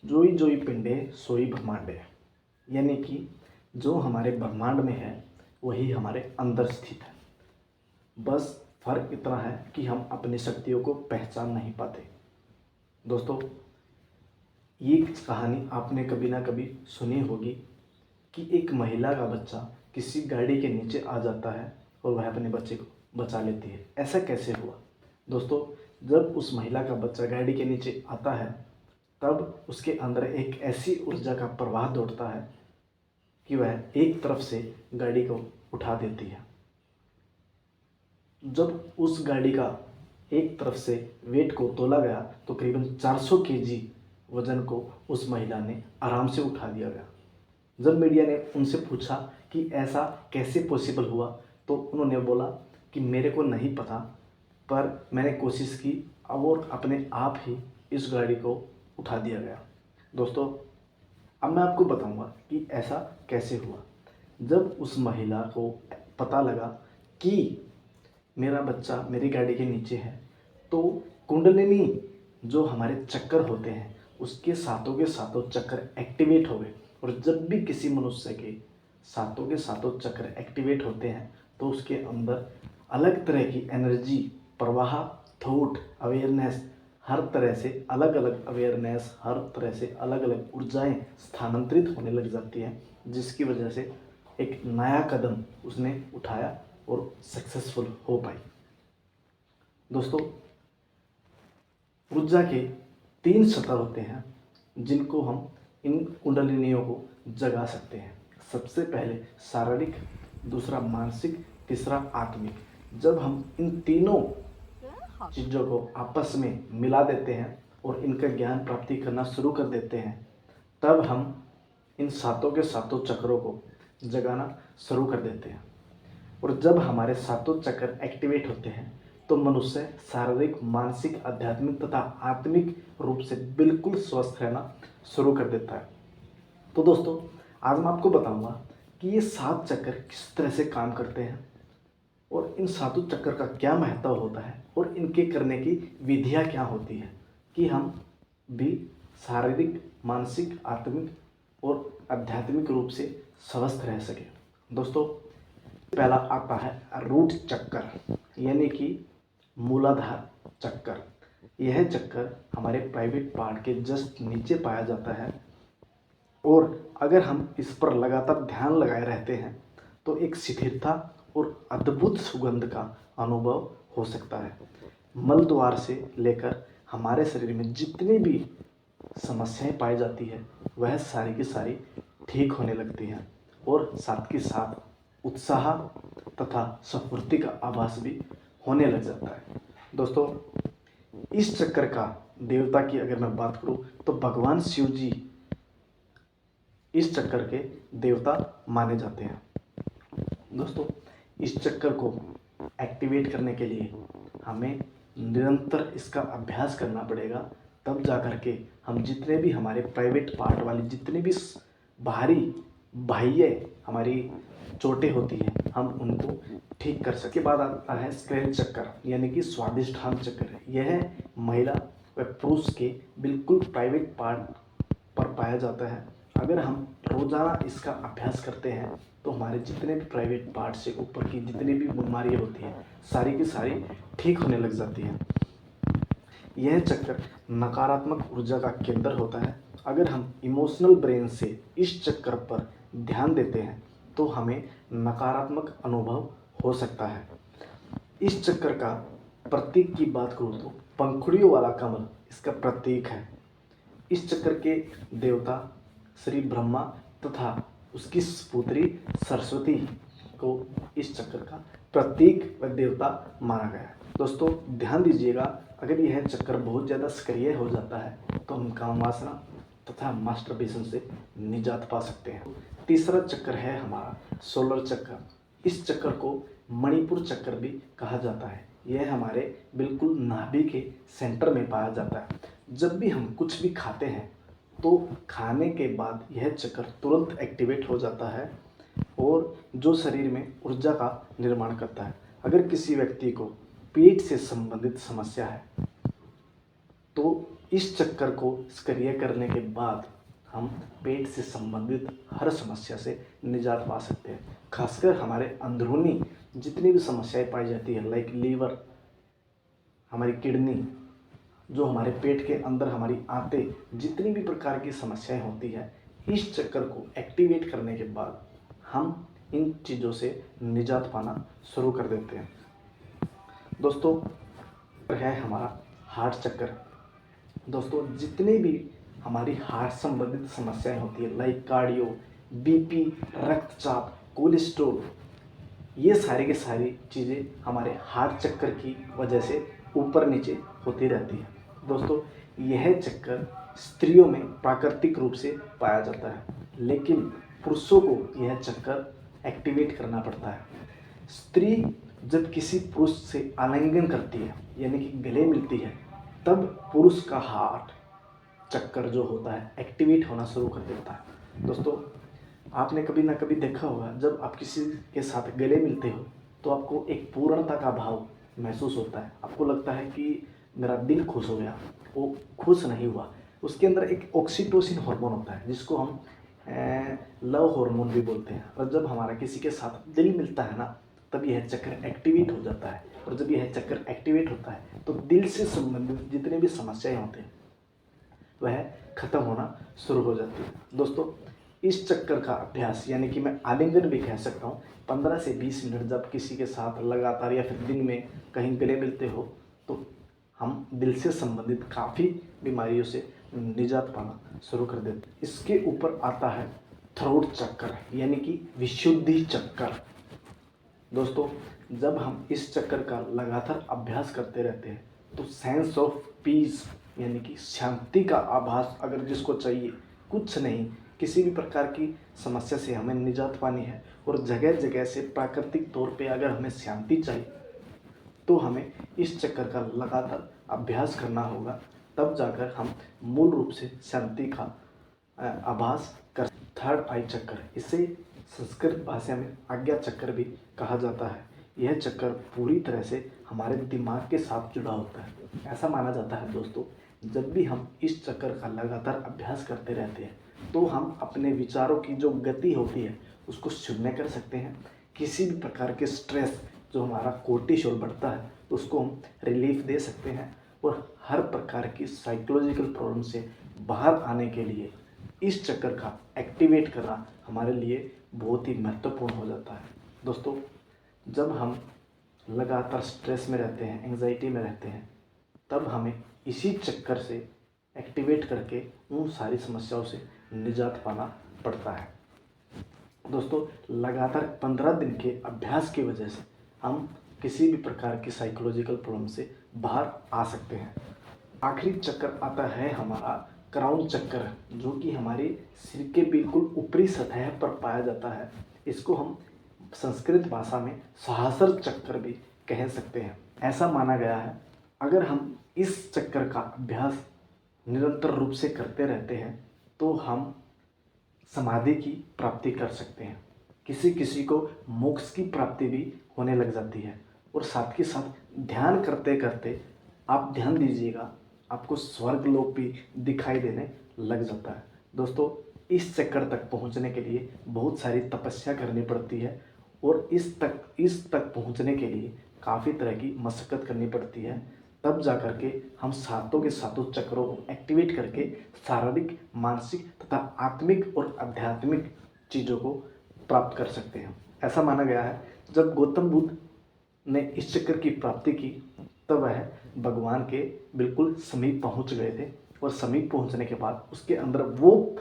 जोई जोई पिंडे सोई ब्रह्मांडे, यानी कि जो हमारे ब्रह्मांड में है वही हमारे अंदर स्थित है। बस फर्क इतना है कि हम अपनी शक्तियों को पहचान नहीं पाते। दोस्तों, ये कहानी आपने कभी ना कभी सुनी होगी कि एक महिला का बच्चा किसी गाड़ी के नीचे आ जाता है और वह अपने बच्चे को बचा लेती है। ऐसा कैसे हुआ? दोस्तों, जब उस महिला का बच्चा गाड़ी के नीचे आता है तब उसके अंदर एक ऐसी ऊर्जा का प्रवाह दौड़ता है कि वह एक तरफ से गाड़ी को उठा देती है। जब उस गाड़ी का एक तरफ से वेट को तोला गया तो करीबन 400 केजी वजन को उस महिला ने आराम से उठा दिया गया। जब मीडिया ने उनसे पूछा कि ऐसा कैसे पॉसिबल हुआ तो उन्होंने बोला कि मेरे को नहीं पता, पर मैंने कोशिश की और अपने आप ही इस गाड़ी को उठा दिया गया। दोस्तों, अब मैं आपको बताऊंगा कि ऐसा कैसे हुआ। जब उस महिला को पता लगा कि मेरा बच्चा मेरी गाड़ी के नीचे है तो कुंडलिनी जो हमारे चक्कर होते हैं उसके सातों के सातों चक्कर एक्टिवेट हो गए। और जब भी किसी मनुष्य के सातों के सातों चक्र एक्टिवेट होते हैं तो उसके अंदर अलग तरह की एनर्जी प्रवाह, थॉट, अवेयरनेस, हर तरह से अलग अलग अवेयरनेस, हर तरह से अलग अलग ऊर्जाएं स्थानांतरित होने लग जाती हैं, जिसकी वजह से एक नया कदम उसने उठाया और सक्सेसफुल हो पाई। दोस्तों, ऊर्जा के 3 स्तर होते हैं जिनको हम इन कुंडलिनियों को जगा सकते हैं। सबसे पहले शारीरिक, दूसरा मानसिक, तीसरा आत्मिक। जब हम इन तीनों चीज़ों को आपस में मिला देते हैं और इनका ज्ञान प्राप्ति करना शुरू कर देते हैं तब हम इन सातों के सातों चक्रों को जगाना शुरू कर देते हैं। और जब हमारे सातों चक्र एक्टिवेट होते हैं तो मनुष्य शारीरिक, मानसिक, आध्यात्मिक तथा आत्मिक रूप से बिल्कुल स्वस्थ रहना शुरू कर देता है। तो दोस्तों, आज मैं आपको बताऊंगा कि ये 7 चक्र किस तरह से काम करते हैं और इन सातों चक्कर का क्या महत्व होता है और इनके करने की विधियाँ क्या होती है कि हम भी शारीरिक, मानसिक, आत्मिक और आध्यात्मिक रूप से स्वस्थ रह सकें। दोस्तों, पहला आता है रूट चक्कर, यानी कि मूलाधार चक्कर। यह चक्कर हमारे प्राइवेट पार्ट के जस्ट नीचे पाया जाता है और अगर हम इस पर लगातार ध्यान लगाए रहते हैं तो एक स्थिरता और अद्भुत सुगंध का अनुभव हो सकता है। मल द्वार से लेकर हमारे शरीर में जितनी भी समस्याएं पाई जाती है वह सारी की सारी ठीक होने लगती हैं और साथ के साथ उत्साह तथा स्फूर्ति का आभास भी होने लग जाता है। दोस्तों, इस चक्कर का देवता की अगर मैं बात करूं तो भगवान शिव जी इस चक्कर के देवता माने जाते हैं। दोस्तों, इस चक्कर को एक्टिवेट करने के लिए हमें निरंतर इसका अभ्यास करना पड़ेगा, तब जा कर के हम जितने भी हमारे प्राइवेट पार्ट वाली जितनी भी बाहरी बाह्य हमारी चोटें होती हैं हम उनको ठीक कर सके। बाद आता है स्क्रेच चक्कर, यानी कि स्वादिष्ठान चक्कर। यह महिला व पुरुष के बिल्कुल प्राइवेट पार्ट पर पाया जाता है। अगर हम रोज़ाना इसका अभ्यास करते हैं तो हमारे जितने भी प्राइवेट पार्ट से ऊपर की जितनी भी बीमारियाँ होती हैं सारी की सारी ठीक होने लग जाती हैं। यह चक्कर नकारात्मक ऊर्जा का केंद्र होता है। अगर हम इमोशनल ब्रेन से इस चक्कर पर ध्यान देते हैं तो हमें नकारात्मक अनुभव हो सकता है। इस चक्कर का प्रतीक की बात करूँ तो पंखुड़ियों वाला कमल इसका प्रतीक है। इस चक्कर के देवता श्री ब्रह्मा तथा उसकी पुत्री सरस्वती को इस चक्कर का प्रतीक व देवता माना गया है। दोस्तों, ध्यान दीजिएगा, अगर यह चक्कर बहुत ज़्यादा सक्रिय हो जाता है तो हम काम वासना तथा मास्टरबेशन से निजात पा सकते हैं। तीसरा चक्कर है हमारा सोलर चक्कर। इस चक्कर को मणिपुर चक्कर भी कहा जाता है। यह हमारे बिल्कुल नाभि के सेंटर में पाया जाता है। जब भी हम कुछ भी खाते हैं तो खाने के बाद यह चक्कर तुरंत एक्टिवेट हो जाता है और जो शरीर में ऊर्जा का निर्माण करता है। अगर किसी व्यक्ति को पेट से संबंधित समस्या है तो इस चक्कर को सक्रिय करने के बाद हम पेट से संबंधित हर समस्या से निजात पा सकते हैं। खासकर हमारे अंदरूनी जितनी भी समस्याएं पाई जाती है, लाइक लीवर, हमारी किडनी, जो हमारे पेट के अंदर हमारी आंतें, जितनी भी प्रकार की समस्याएं होती है, इस चक्कर को एक्टिवेट करने के बाद हम इन चीज़ों से निजात पाना शुरू कर देते हैं। दोस्तों, है हमारा हार्ट चक्कर। दोस्तों, जितने भी हमारी हार्ट संबंधित समस्याएं होती है, लाइक कार्डियो, बीपी, रक्तचाप, कोलेस्ट्रॉल, ये सारी की सारी चीज़ें हमारे हार्ट चक्कर की वजह से ऊपर नीचे होती रहती है। दोस्तों, यह चक्कर स्त्रियों में प्राकृतिक रूप से पाया जाता है, लेकिन पुरुषों को यह चक्कर एक्टिवेट करना पड़ता है। स्त्री जब किसी पुरुष से आलिंगन करती है, यानी कि गले मिलती है, तब पुरुष का हार्ट चक्कर जो होता है एक्टिवेट होना शुरू कर देता है। दोस्तों, आपने कभी ना कभी देखा होगा, जब आप किसी के साथ गले मिलते हो तो आपको एक पूर्णता का भाव महसूस होता है। आपको लगता है कि मेरा दिल खुश हो गया। वो खुश नहीं हुआ, उसके अंदर एक ऑक्सीटोसिन हार्मोन होता है, जिसको हम लव हार्मोन भी बोलते हैं। और जब हमारा किसी के साथ दिल मिलता है ना, तब यह चक्कर एक्टिवेट हो जाता है। और जब यह चक्कर एक्टिवेट होता है तो दिल से संबंधित जितने भी समस्याएं होते हैं वह खत्म होना शुरू हो जाती है। दोस्तों, इस चक्कर का अभ्यास, यानी कि मैं आलिंगन भी कह सकता हूँ, 15 से 20 मिनट जब किसी के साथ लगातार या फिर दिन में कहीं गले मिलते हो, तो हम दिल से संबंधित काफ़ी बीमारियों से निजात पाना शुरू कर देते हैं। इसके ऊपर आता है थ्रोट चक्कर, यानी कि विशुद्धि चक्कर। दोस्तों, जब हम इस चक्कर का लगातार अभ्यास करते रहते हैं तो सेंस ऑफ पीस, यानी कि शांति का आभास अगर जिसको चाहिए, कुछ नहीं, किसी भी प्रकार की समस्या से हमें निजात पानी है और जगह जगह से प्राकृतिक तौर पे अगर हमें शांति चाहिए, तो हमें इस चक्कर का लगातार अभ्यास करना होगा। तब जाकर हम मूल रूप से शांति का आभास कर। थर्ड आई चक्कर, इसे संस्कृत भाषा में आज्ञा चक्कर भी कहा जाता है। यह चक्कर पूरी तरह से हमारे दिमाग के साथ जुड़ा होता है। ऐसा माना जाता है दोस्तों, जब भी हम इस चक्कर का लगातार अभ्यास करते रहते हैं तो हम अपने विचारों की जो गति होती है उसको शून्य कर सकते हैं। किसी भी प्रकार के स्ट्रेस, जो हमारा कोर्टिसोल बढ़ता है, उसको हम रिलीफ दे सकते हैं। और हर प्रकार की साइकोलॉजिकल प्रॉब्लम से बाहर आने के लिए इस चक्कर का एक्टिवेट करना हमारे लिए बहुत ही महत्वपूर्ण हो जाता है। दोस्तों, जब हम लगातार स्ट्रेस में रहते हैं, एंजाइटी में रहते हैं, तब हमें इसी चक्कर से एक्टिवेट करके उन सारी समस्याओं से निजात पाना पड़ता है। दोस्तों, लगातार 15 दिन के अभ्यास की वजह से हम किसी भी प्रकार की साइकोलॉजिकल प्रॉब्लम से बाहर आ सकते हैं। आखिरी चक्कर आता है हमारा क्राउन चक्कर, जो कि हमारे सिर के बिल्कुल ऊपरी सतह पर पाया जाता है। इसको हम संस्कृत भाषा में सहस्र चक्कर भी कह सकते हैं। ऐसा माना गया है, अगर हम इस चक्कर का अभ्यास निरंतर रूप से करते रहते हैं तो हम समाधि की प्राप्ति कर सकते हैं। किसी किसी को मोक्ष की प्राप्ति भी होने लग जाती है। और साथ के साथ ध्यान करते करते आप ध्यान दीजिएगा, आपको स्वर्ग लोक भी दिखाई देने लग जाता है। दोस्तों, इस चक्कर तक पहुंचने के लिए बहुत सारी तपस्या करनी पड़ती है और इस तक पहुंचने के लिए काफ़ी तरह की मशक्क़त करनी पड़ती है। तब जा कर के हम सातों के सातों चक्रों को एक्टिवेट करके शारीरिक, मानसिक तथा आत्मिक और आध्यात्मिक चीज़ों को प्राप्त कर सकते हैं। ऐसा माना गया है, जब गौतम बुद्ध ने इस चक्कर की प्राप्ति की तब वह भगवान के बिल्कुल समीप पहुंच गए थे। और समीप पहुंचने के बाद उसके अंदर वो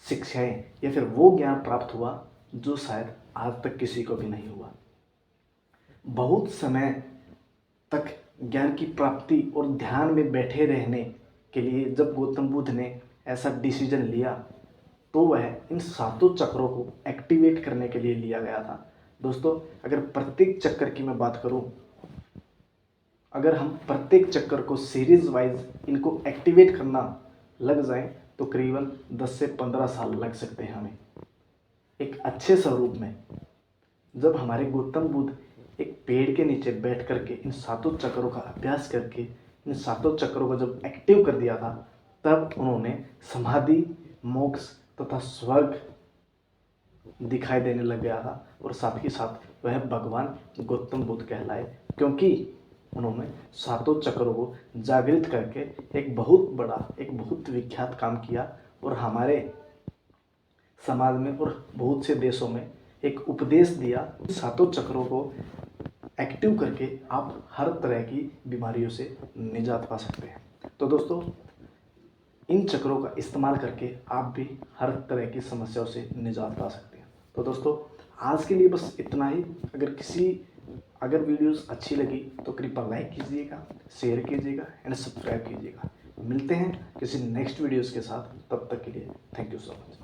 शिक्षाएं या फिर वो ज्ञान प्राप्त हुआ जो शायद आज तक किसी को भी नहीं हुआ। बहुत समय तक ज्ञान की प्राप्ति और ध्यान में बैठे रहने के लिए जब गौतम बुद्ध ने ऐसा डिसीजन लिया तो वह इन सातों चक्रों को एक्टिवेट करने के लिए लिया गया था। दोस्तों, अगर प्रत्येक चक्कर की मैं बात करूं, अगर हम प्रत्येक चक्कर को सीरीज वाइज इनको एक्टिवेट करना लग जाएं तो करीबन 10 से 15 साल लग सकते हैं हमें एक अच्छे स्वरूप में। जब हमारे गौतम बुद्ध एक पेड़ के नीचे बैठ करके इन सातों चक्रों का अभ्यास करके इन सातों चक्रों को जब एक्टिव कर दिया था तब उन्होंने समाधि, मोक्ष तथा स्वर्ग दिखाई देने लग गया था और साथ ही साथ वह भगवान गौतम बुद्ध कहलाए, क्योंकि उन्होंने सातों चक्रों को जागृत करके एक बहुत बड़ा, एक बहुत विख्यात काम किया और हमारे समाज में और बहुत से देशों में एक उपदेश दिया। सातों चक्रों को एक्टिव करके आप हर तरह की बीमारियों से निजात पा सकते हैं। तो दोस्तों, इन चक्रों का इस्तेमाल करके आप भी हर तरह की समस्याओं से निजात पा सकते हैं। तो दोस्तों, आज के लिए बस इतना ही। अगर वीडियोस अच्छी लगी तो कृपया लाइक कीजिएगा, शेयर कीजिएगा एंड सब्सक्राइब कीजिएगा। मिलते हैं किसी नेक्स्ट वीडियोस के साथ, तब तक के लिए थैंक यू सो मच।